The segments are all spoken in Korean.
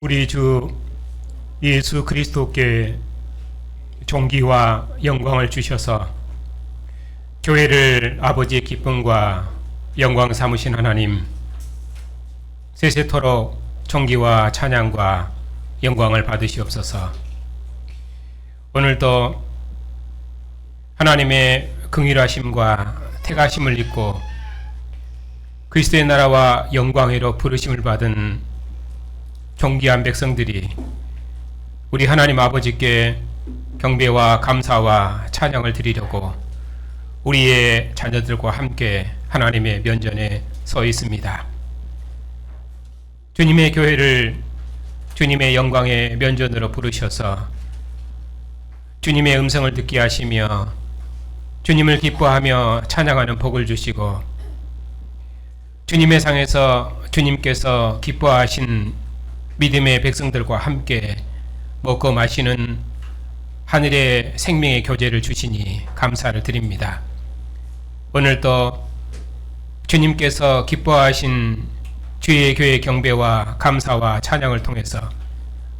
우리 주 예수 그리스도께 존귀와 영광을 주셔서 교회를 아버지의 기쁨과 영광 삼으신 하나님, 세세토록 존귀와 찬양과 영광을 받으시옵소서. 오늘도 하나님의 긍휼하심과 택하심을 입고 그리스도의 나라와 영광으로 부르심을 받은 존귀한 백성들이 우리 하나님 아버지께 경배와 감사와 찬양을 드리려고 우리의 자녀들과 함께 하나님의 면전에 서 있습니다. 주님의 교회를 주님의 영광의 면전으로 부르셔서 주님의 음성을 듣게 하시며 주님을 기뻐하며 찬양하는 복을 주시고 주님의 상에서 주님께서 기뻐하신 믿음의 백성들과 함께 먹고 마시는 하늘의 생명의 교제를 주시니 감사를 드립니다. 오늘도 주님께서 기뻐하신 주의 교회 경배와 감사와 찬양을 통해서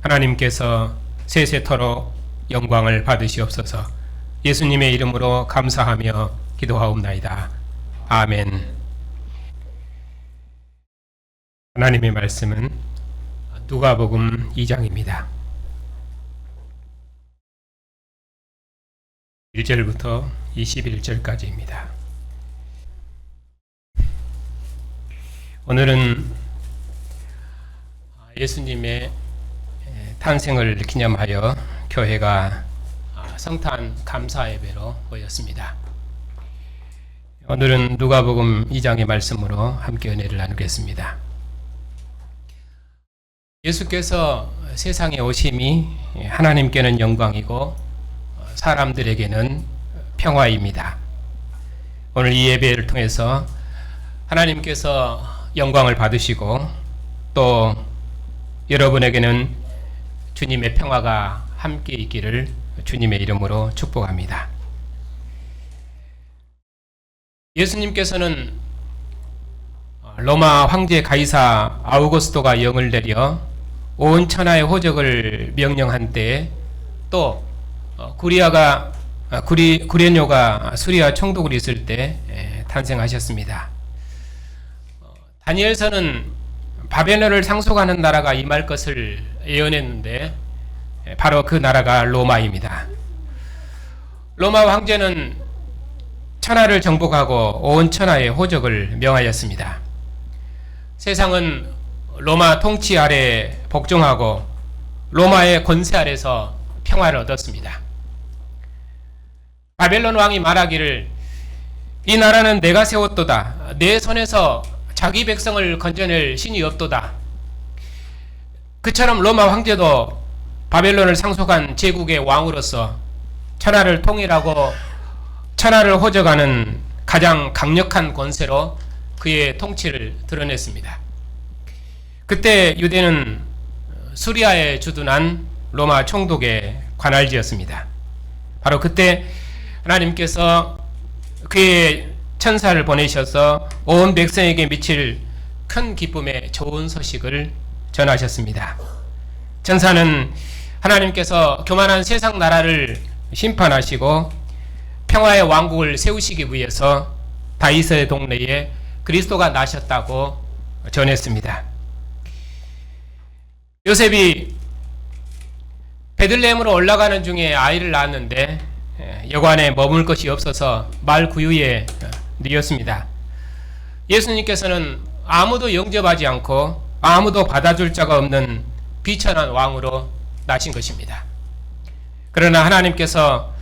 하나님께서 세세토록 영광을 받으시옵소서. 예수님의 이름으로 감사하며 기도하옵나이다. 아멘. 하나님의 말씀은 누가복음 2장입니다. 1절부터 21절까지입니다. 오늘은 예수님의 탄생을 기념하여 교회가 성탄 감사 예배로 모였습니다. 오늘은 누가복음 2장의 말씀으로 함께 은혜를 나누겠습니다. 예수께서 세상에 오심이 하나님께는 영광이고 사람들에게는 평화입니다. 오늘 이 예배를 통해서 하나님께서 영광을 받으시고 또 여러분에게는 주님의 평화가 함께 있기를 주님의 이름으로 축복합니다. 예수님께서는 로마 황제 가이사 아우구스토가 영을 내려 온 천하의 호적을 명령한 때에 또 구레뇨가 수리아 총독으로 있을 때 탄생하셨습니다. 다니엘서는 바벨론을 상속하는 나라가 임할 것을 예언했는데 바로 그 나라가 로마입니다. 로마 황제는 천하를 정복하고 온 천하의 호적을 명하였습니다. 세상은 로마 통치 아래 복종하고 로마의 권세 아래서 평화를 얻었습니다. 바벨론 왕이 말하기를 이 나라는 내가 세웠도다. 내 손에서 자기 백성을 건져낼 신이 없도다. 그처럼 로마 황제도 바벨론을 상속한 제국의 왕으로서 천하를 통일하고 천하를 호적하는 가장 강력한 권세로 그의 통치를 드러냈습니다. 그때 유대는 수리아에 주둔한 로마 총독의 관할지였습니다. 바로 그때 하나님께서 그의 천사를 보내셔서 온 백성에게 미칠 큰 기쁨의 좋은 소식을 전하셨습니다. 천사는 하나님께서 교만한 세상 나라를 심판하시고 평화의 왕국을 세우시기 위해서 다윗의 동네에 그리스도가 나셨다고 전했습니다. 요셉이 베들레헴으로 올라가는 중에 아이를 낳았는데 여관에 머물 것이 없어서 말 구유에 누웠습니다. 예수님께서는 아무도 영접하지 않고 아무도 받아줄 자가 없는 비천한 왕으로 나신 것입니다. 그러나 하나님께서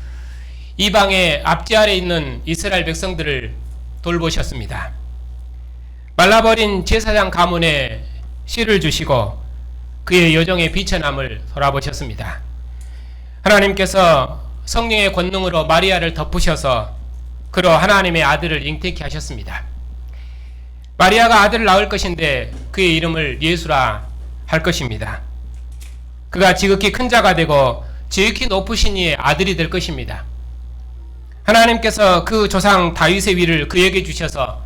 이방의 앞지 아래 있는 이스라엘 백성들을 돌보셨습니다. 말라버린 제사장 가문에 씨를 주시고 그의 여정의 비천함을 돌아보셨습니다. 하나님께서 성령의 권능으로 마리아를 덮으셔서 그로 하나님의 아들을 잉태케 하셨습니다. 마리아가 아들을 낳을 것인데 그의 이름을 예수라 할 것입니다. 그가 지극히 큰 자가 되고 지극히 높으신 이의 아들이 될 것입니다. 하나님께서 그 조상 다윗의 위를 그에게 주셔서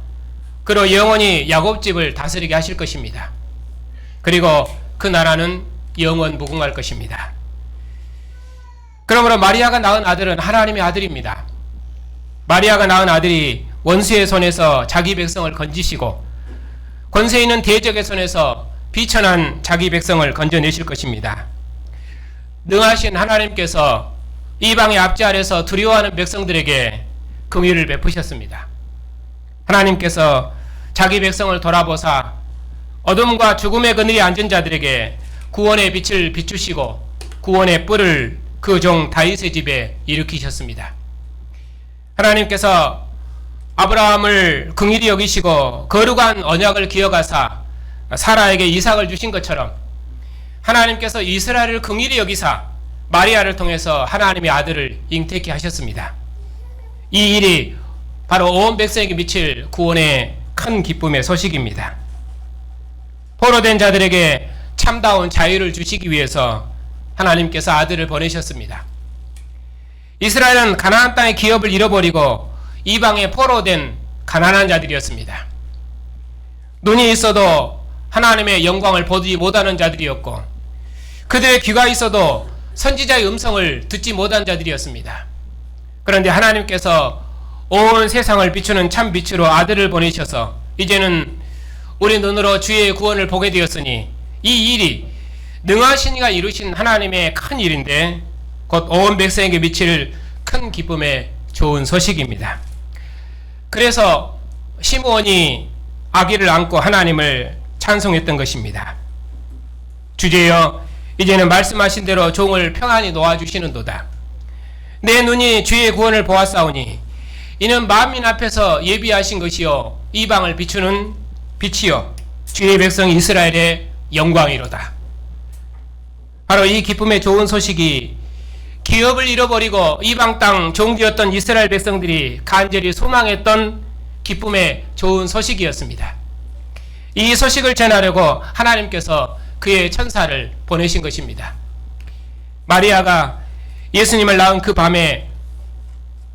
그로 영원히 야곱집을 다스리게 하실 것입니다. 그리고 그 나라는 영원 무궁할 것입니다. 그러므로 마리아가 낳은 아들은 하나님의 아들입니다. 마리아가 낳은 아들이 원수의 손에서 자기 백성을 건지시고 권세 있는 대적의 손에서 비천한 자기 백성을 건져내실 것입니다. 능하신 하나님께서 이방의 압제 아래서 두려워하는 백성들에게 긍휼을 베푸셨습니다. 하나님께서 자기 백성을 돌아보사 어둠과 죽음의 그늘에 앉은 자들에게 구원의 빛을 비추시고 구원의 뿔을 그 종 다윗의 집에 일으키셨습니다. 하나님께서 아브라함을 긍휼히 여기시고 거룩한 언약을 기억하사 사라에게 이삭을 주신 것처럼 하나님께서 이스라엘을 긍휼히 여기사 마리아를 통해서 하나님의 아들을 잉태케 하셨습니다. 이 일이 바로 온 백성에게 미칠 구원의 큰 기쁨의 소식입니다. 포로된 자들에게 참다운 자유를 주시기 위해서 하나님께서 아들을 보내셨습니다. 이스라엘은 가나안 땅의 기업을 잃어버리고 이방에 포로된 가난한 자들이었습니다. 눈이 있어도 하나님의 영광을 보지 못하는 자들이었고 그들의 귀가 있어도 선지자의 음성을 듣지 못한 자들이었습니다. 그런데 하나님께서 온 세상을 비추는 참 빛으로 아들을 보내셔서 이제는 우리 눈으로 주의 구원을 보게 되었으니 이 일이 능하신 이가 이루신 하나님의 큰 일인데 곧 온 백성에게 미칠 큰 기쁨의 좋은 소식입니다. 그래서 시므온이 아기를 안고 하나님을 찬송했던 것입니다. 주제여 이제는 말씀하신 대로 종을 평안히 놓아주시는도다. 내 눈이 주의 구원을 보았사오니 이는 만민 앞에서 예비하신 것이요 이방을 비추는 빛이요 주의 백성 이스라엘의 영광이로다. 바로 이 기쁨의 좋은 소식이 기업을 잃어버리고 이방 땅 종되었던 이스라엘 백성들이 간절히 소망했던 기쁨의 좋은 소식이었습니다. 이 소식을 전하려고 하나님께서 그의 천사를 보내신 것입니다. 마리아가 예수님을 낳은 그 밤에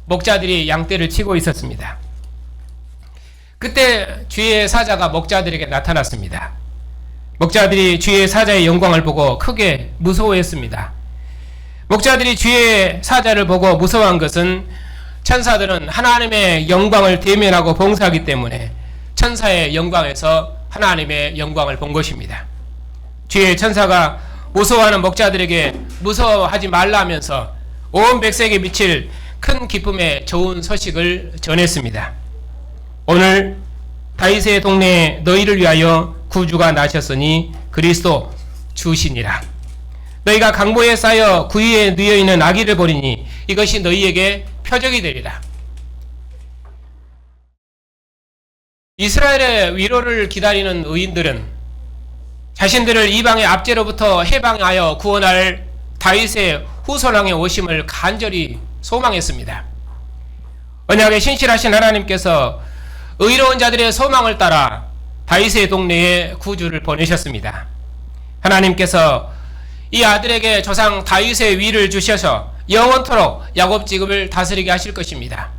목자들이 양떼를 치고 있었습니다. 그때 주의 사자가 목자들에게 나타났습니다. 목자들이 주의 사자의 영광을 보고 크게 무서워했습니다. 목자들이 주의 사자를 보고 무서워한 것은 천사들은 하나님의 영광을 대면하고 봉사하기 때문에 천사의 영광에서 하나님의 영광을 본 것입니다. 주의 천사가 무서워하는 목자들에게 무서워하지 말라면서 온 백성에게 미칠 큰 기쁨의 좋은 소식을 전했습니다. 오늘 다윗의 동네에 너희를 위하여 구주가 나셨으니 그리스도 주시니라. 너희가 강보에 쌓여 구유에 누여있는 아기를 보리니 이것이 너희에게 표적이 되리라. 이스라엘의 위로를 기다리는 의인들은 자신들을 이방의 압제로부터 해방하여 구원할 다윗의 후손왕의 오심을 간절히 소망했습니다. 언약에 신실하신 하나님께서 의로운 자들의 소망을 따라 다윗의 동네에 구주를 보내셨습니다. 하나님께서 이 아들에게 조상 다윗의 위를 주셔서 영원토록 야곱 지급을 다스리게 하실 것입니다.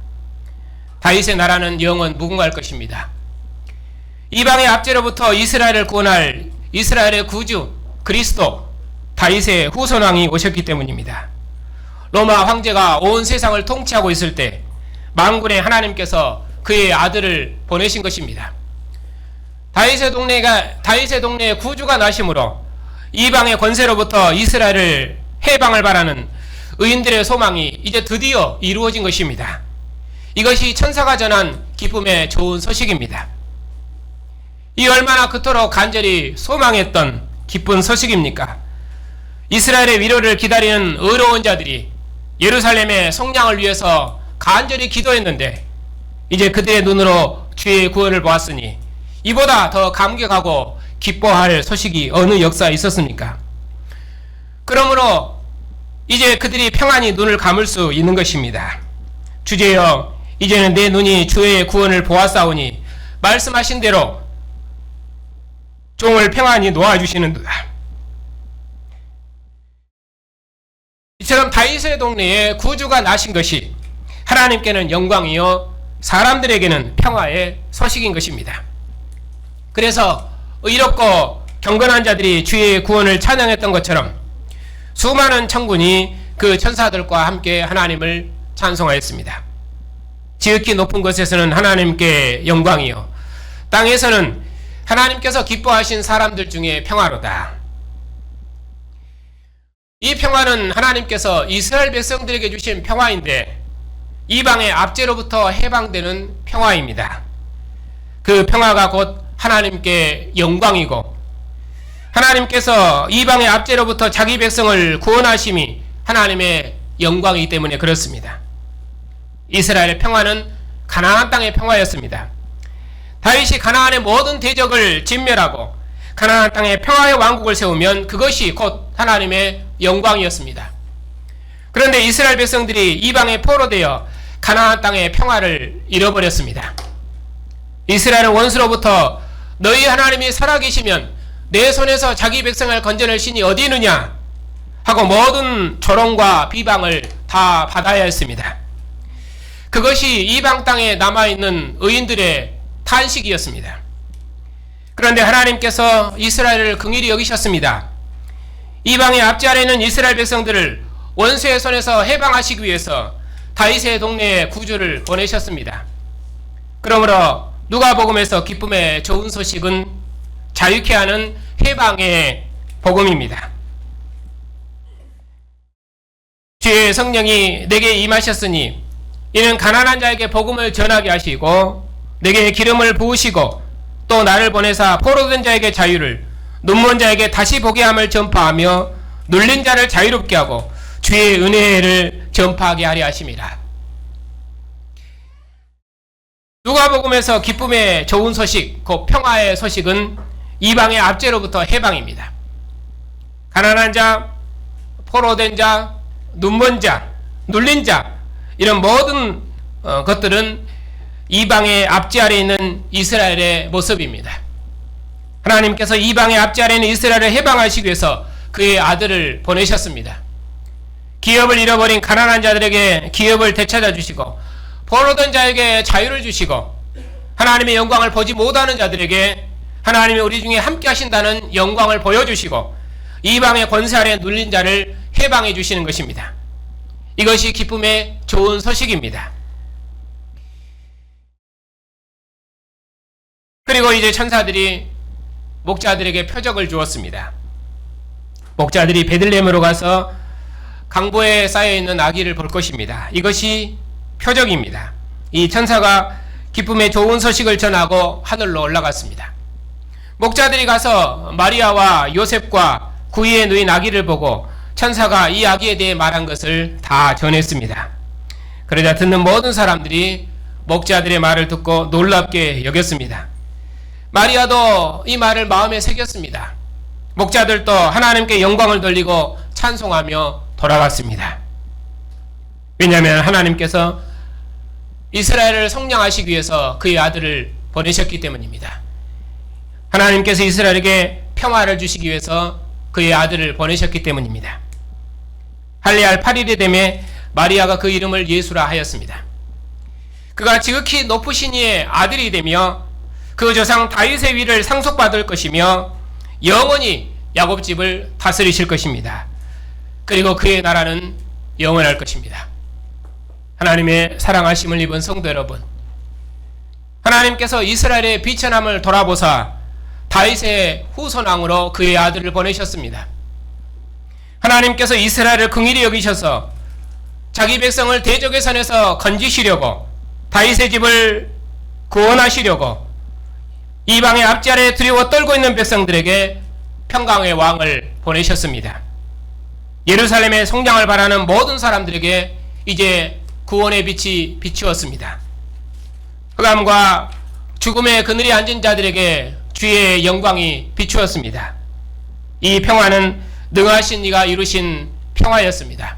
다윗의 나라는 영원 무궁할 것입니다. 이방의 압제로부터 이스라엘을 구원할 이스라엘의 구주 그리스도 다윗의 후손왕이 오셨기 때문입니다. 로마 황제가 온 세상을 통치하고 있을 때 만군의 하나님께서 그의 아들을 보내신 것입니다. 다윗의 동네에 구주가 나심으로 이방의 권세로부터 이스라엘을 해방을 바라는 의인들의 소망이 이제 드디어 이루어진 것입니다. 이것이 천사가 전한 기쁨의 좋은 소식입니다. 이 얼마나 그토록 간절히 소망했던 기쁜 소식입니까? 이스라엘의 위로를 기다리는 의로운 자들이 예루살렘의 성량을 위해서 간절히 기도했는데 이제 그들의 눈으로 주의 구원을 보았으니 이보다 더 감격하고 기뻐할 소식이 어느 역사에 있었습니까? 그러므로 이제 그들이 평안히 눈을 감을 수 있는 것입니다. 주제여 이제는 내 눈이 주의 구원을 보았사오니 말씀하신 대로 종을 평안히 놓아주시는도다. 이처럼 다윗의 동네에 구주가 나신 것이 하나님께는 영광이요 사람들에게는 평화의 소식인 것입니다. 그래서 의롭고 경건한 자들이 주의 구원을 찬양했던 것처럼 수많은 천군이 그 천사들과 함께 하나님을 찬송하였습니다. 지극히 높은 곳에서는 하나님께 영광이요, 땅에서는 하나님께서 기뻐하신 사람들 중에 평화로다. 이 평화는 하나님께서 이스라엘 백성들에게 주신 평화인데 이방의 압제로부터 해방되는 평화입니다. 그 평화가 곧 하나님께 영광이고, 하나님께서 이방의 압제로부터 자기 백성을 구원하심이 하나님의 영광이기 때문에 그렇습니다. 이스라엘의 평화는 가나안 땅의 평화였습니다. 다윗이 가나안의 모든 대적을 진멸하고 가나안 땅에 평화의 왕국을 세우면 그것이 곧 하나님의 영광이었습니다. 그런데 이스라엘 백성들이 이방에 포로되어 가나안 땅의 평화를 잃어버렸습니다. 이스라엘은 원수로부터 너희 하나님이 살아계시면 내 손에서 자기 백성을 건져낼 신이 어디 있느냐 하고 모든 조롱과 비방을 다 받아야 했습니다. 그것이 이방 땅에 남아있는 의인들의 탄식이었습니다. 그런데 하나님께서 이스라엘을 긍휼히 여기셨습니다. 이방의 압제 아래 있는 이스라엘 백성들을 원수의 손에서 해방하시기 위해서 다윗의 동네에 구주를 보내셨습니다. 그러므로 누가복음에서 기쁨의 좋은 소식은 자유케 하는 해방의 복음입니다. 주의 성령이 내게 임하셨으니 이는 가난한 자에게 복음을 전하게 하시고 내게 기름을 부으시고 또 나를 보내사 포로된 자에게 자유를, 눈먼 자에게 다시 보게 함을 전파하며 눌린 자를 자유롭게 하고 주의 은혜를 전파하게 하려 하심이라. 누가복음에서 기쁨의 좋은 소식, 곧 평화의 소식은 이방의 압제로부터 해방입니다. 가난한 자, 포로된 자, 눈먼 자, 눌린 자, 이런 모든 것들은 이방의 압제 아래 있는 이스라엘의 모습입니다. 하나님께서 이방의 압제 아래 있는 이스라엘을 해방하시기 위해서 그의 아들을 보내셨습니다. 기업을 잃어버린 가난한 자들에게 기업을 되찾아 주시고, 포로된 자에게 자유를 주시고, 하나님의 영광을 보지 못하는 자들에게 하나님이 우리 중에 함께 하신다는 영광을 보여주시고, 이방의 권세 아래 눌린 자를 해방해 주시는 것입니다. 이것이 기쁨의 좋은 소식입니다. 그리고 이제 천사들이 목자들에게 표적을 주었습니다. 목자들이 베들레헴으로 가서 강보에 쌓여있는 아기를 볼 것입니다. 이것이 표적입니다. 이 천사가 기쁨의 좋은 소식을 전하고 하늘로 올라갔습니다. 목자들이 가서 마리아와 요셉과 구이에 누인 아기를 보고 천사가 이 아기에 대해 말한 것을 다 전했습니다. 그러자 듣는 모든 사람들이 목자들의 말을 듣고 놀랍게 여겼습니다. 마리아도 이 말을 마음에 새겼습니다. 목자들도 하나님께 영광을 돌리고 찬송하며 돌아갔습니다. 왜냐하면 하나님께서 이스라엘을 성량하시기 위해서 그의 아들을 보내셨기 때문입니다. 하나님께서 이스라엘에게 평화를 주시기 위해서 그의 아들을 보내셨기 때문입니다. 할례할 8일이 되매 마리아가 그 이름을 예수라 하였습니다. 그가 지극히 높으신 이의 아들이 되며 그 조상 다윗의 위를 상속받을 것이며 영원히 야곱 집을 다스리실 것입니다. 그리고 그의 나라는 영원할 것입니다. 하나님의 사랑하심을 입은 성도 여러분, 하나님께서 이스라엘의 비천함을 돌아보사 다윗의 후손왕으로 그의 아들을 보내셨습니다. 하나님께서 이스라엘을 긍휼히 여기셔서 자기 백성을 대적의 손에서 건지시려고, 다윗의 집을 구원하시려고 이방의 압제 아래 두려워 떨고 있는 백성들에게 평강의 왕을 보내셨습니다. 예루살렘의 성장을 바라는 모든 사람들에게 이제 구원의 빛이 비추었습니다. 흑암과 죽음의 그늘에 앉은 자들에게 주의 영광이 비추었습니다. 이 평화는 능하신 이가 이루신 평화였습니다.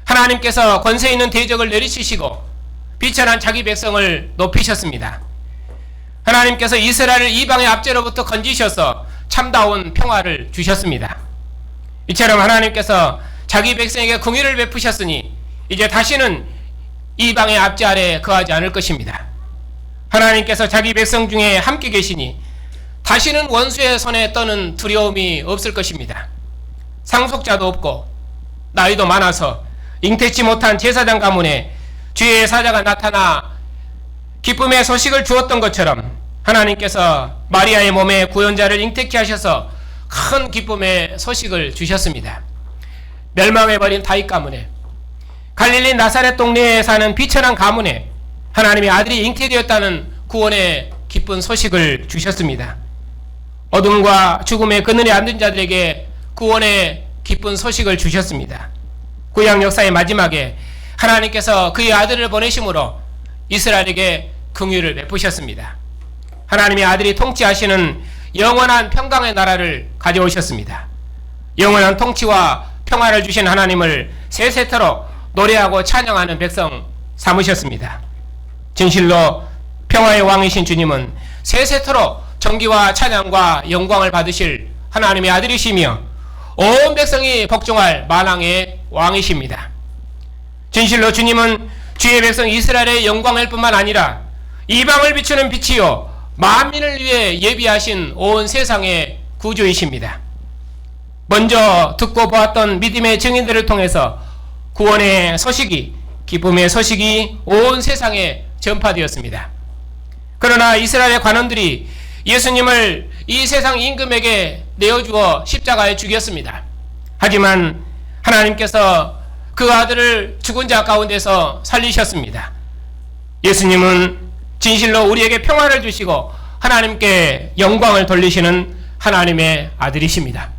하나님께서 권세 있는 대적을 내리치시고 비천한 자기 백성을 높이셨습니다. 하나님께서 이스라엘을 이방의 압제로부터 건지셔서 참다운 평화를 주셨습니다. 이처럼 하나님께서 자기 백성에게 긍휼을 베푸셨으니 이제 다시는 이방의 압제 아래 거하지 않을 것입니다. 하나님께서 자기 백성 중에 함께 계시니 다시는 원수의 손에 떠는 두려움이 없을 것입니다. 상속자도 없고 나이도 많아서 잉태치 못한 제사장 가문에 주의 사자가 나타나 기쁨의 소식을 주었던 것처럼 하나님께서 마리아의 몸에 구원자를 잉태케 하셔서 큰 기쁨의 소식을 주셨습니다. 멸망해버린 다윗 가문에, 갈릴리 나사렛 동네에 사는 비천한 가문에 하나님의 아들이 잉태되었다는 구원의 기쁜 소식을 주셨습니다. 어둠과 죽음의 그늘에 앉은 자들에게 구원의 기쁜 소식을 주셨습니다. 구약 역사의 마지막에 하나님께서 그의 아들을 보내심으로 이스라엘에게 긍휼을 베푸셨습니다. 하나님의 아들이 통치하시는 영원한 평강의 나라를 가져오셨습니다. 영원한 통치와 평화를 주신 하나님을 세세토록 노래하고 찬양하는 백성 삼으셨습니다. 진실로 평화의 왕이신 주님은 세세토록 정기와 찬양과 영광을 받으실 하나님의 아들이시며 온 백성이 복종할 만왕의 왕이십니다. 진실로 주님은 주의 백성 이스라엘의 영광일 뿐만 아니라 이방을 비추는 빛이요 만민을 위해 예비하신 온 세상의 구주이십니다. 먼저 듣고 보았던 믿음의 증인들을 통해서 구원의 소식이, 기쁨의 소식이 온 세상에 전파되었습니다. 그러나 이스라엘의 관원들이 예수님을 이 세상 임금에게 내어주어 십자가에 죽였습니다. 하지만 하나님께서 그 아들을 죽은 자 가운데서 살리셨습니다. 예수님은 진실로 우리에게 평화를 주시고 하나님께 영광을 돌리시는 하나님의 아들이십니다.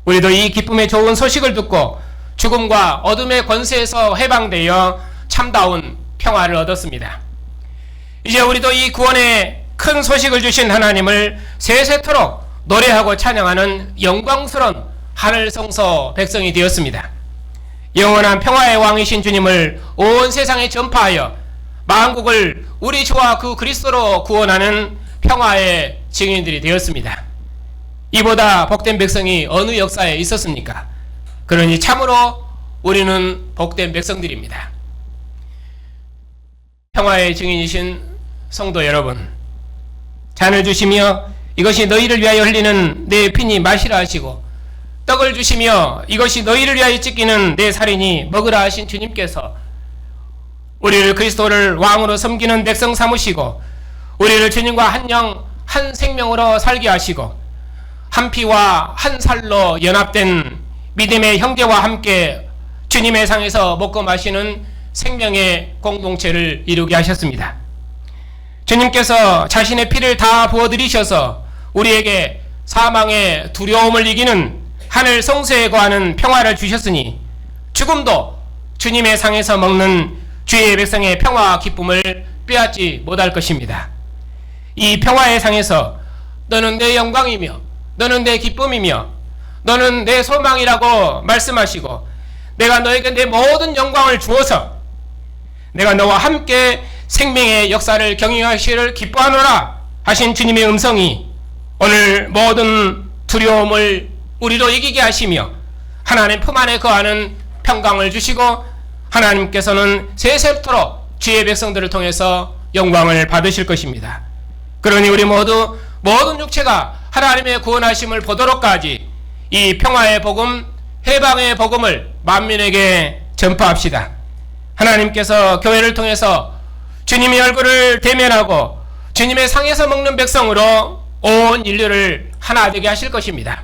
우리도 이 기쁨의 좋은 소식을 듣고 죽음과 어둠의 권세에서 해방되어 참다운 평화를 얻었습니다. 이제 우리도 이 구원의 큰 소식을 주신 하나님을 세세토록 노래하고 찬양하는 영광스러운 하늘 성소 백성이 되었습니다. 영원한 평화의 왕이신 주님을 온 세상에 전파하여 만국을 우리 주와 그 그리스도로 구원하는 평화의 증인들이 되었습니다. 이보다 복된 백성이 어느 역사에 있었습니까? 그러니 참으로 우리는 복된 백성들입니다. 평화의 증인이신 성도 여러분, 잔을 주시며 이것이 너희를 위하여 흘리는 내 피니 마시라 하시고 떡을 주시며 이것이 너희를 위하여 찢기는 내 살이니 먹으라 하신 주님께서 우리를 그리스도를 왕으로 섬기는 백성 삼으시고 우리를 주님과 한 영, 한 생명으로 살게 하시고 한 피와 한 살로 연합된 믿음의 형제와 함께 주님의 상에서 먹고 마시는 생명의 공동체를 이루게 하셨습니다. 주님께서 자신의 피를 다 부어드리셔서 우리에게 사망의 두려움을 이기는 하늘 성소에 거하는 평화를 주셨으니 죽음도 주님의 상에서 먹는 주의 백성의 평화와 기쁨을 빼앗지 못할 것입니다. 이 평화의 상에서 너는 내 영광이며 너는 내 기쁨이며 너는 내 소망이라고 말씀하시고 내가 너에게 내 모든 영광을 주어서 내가 너와 함께 생명의 역사를 경영하시기를 기뻐하노라 하신 주님의 음성이 오늘 모든 두려움을 우리로 이기게 하시며 하나님 품 안에 거하는 평강을 주시고 하나님께서는 세세토록 주의 백성들을 통해서 영광을 받으실 것입니다. 그러니 우리 모두 모든 육체가 하나님의 구원하심을 보도록까지 이 평화의 복음, 해방의 복음을 만민에게 전파합시다. 하나님께서 교회를 통해서 주님의 얼굴을 대면하고 주님의 상에서 먹는 백성으로 온 인류를 하나 되게 하실 것입니다.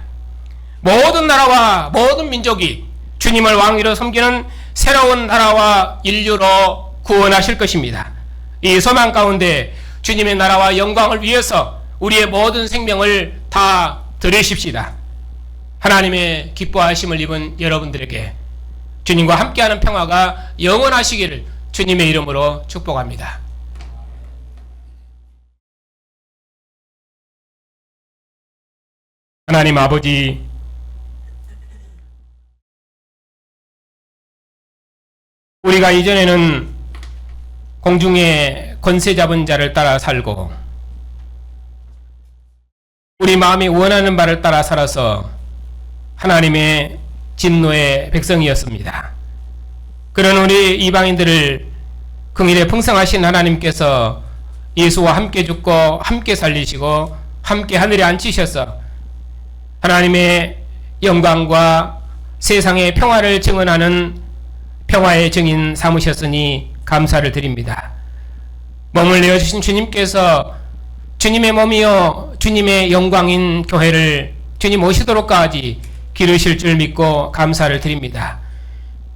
모든 나라와 모든 민족이 주님을 왕위로 섬기는 새로운 나라와 인류로 구원하실 것입니다. 이 소망 가운데 주님의 나라와 영광을 위해서 우리의 모든 생명을 다 드리십시다. 하나님의 기뻐하심을 입은 여러분들에게 주님과 함께하는 평화가 영원하시기를 주님의 이름으로 축복합니다. 하나님 아버지, 우리가 이전에는 공중의 권세 잡은 자를 따라 살고 우리 마음이 원하는 바를 따라 살아서 하나님의 진노의 백성이었습니다. 그런 우리 이방인들을 긍휼에 풍성하신 하나님께서 예수와 함께 죽고 함께 살리시고 함께 하늘에 앉히셔서 하나님의 영광과 세상의 평화를 증언하는 평화의 증인 삼으셨으니 감사를 드립니다. 몸을 내어주신 주님께서 주님의 몸이요 주님의 영광인 교회를 주님 오시도록까지 기르실 줄 믿고 감사를 드립니다.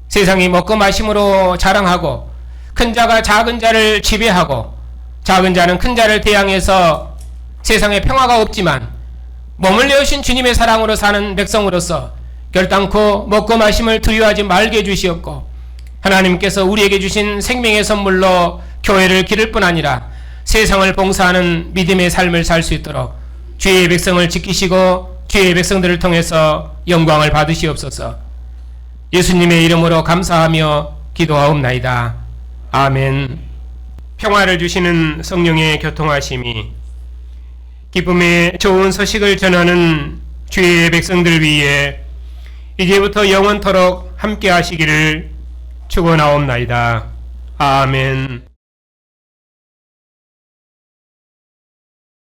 세상이 먹고 마심으로 자랑하고 큰 자가 작은 자를 지배하고 작은 자는 큰 자를 대항해서 세상에 평화가 없지만 몸을 내어신 주님의 사랑으로 사는 백성으로서 결단코 먹고 마심을 두려워하지 말게 해주시었고 하나님께서 우리에게 주신 생명의 선물로 교회를 기를 뿐 아니라 세상을 봉사하는 믿음의 삶을 살 수 있도록 주의 백성을 지키시고 주의 백성들을 통해서 영광을 받으시옵소서. 예수님의 이름으로 감사하며 기도하옵나이다. 아멘. 평화를 주시는 성령의 교통하심이 기쁨의 좋은 소식을 전하는 주의 백성들 위에 이제부터 영원토록 함께 하시기를 축원하옵나이다. 아멘.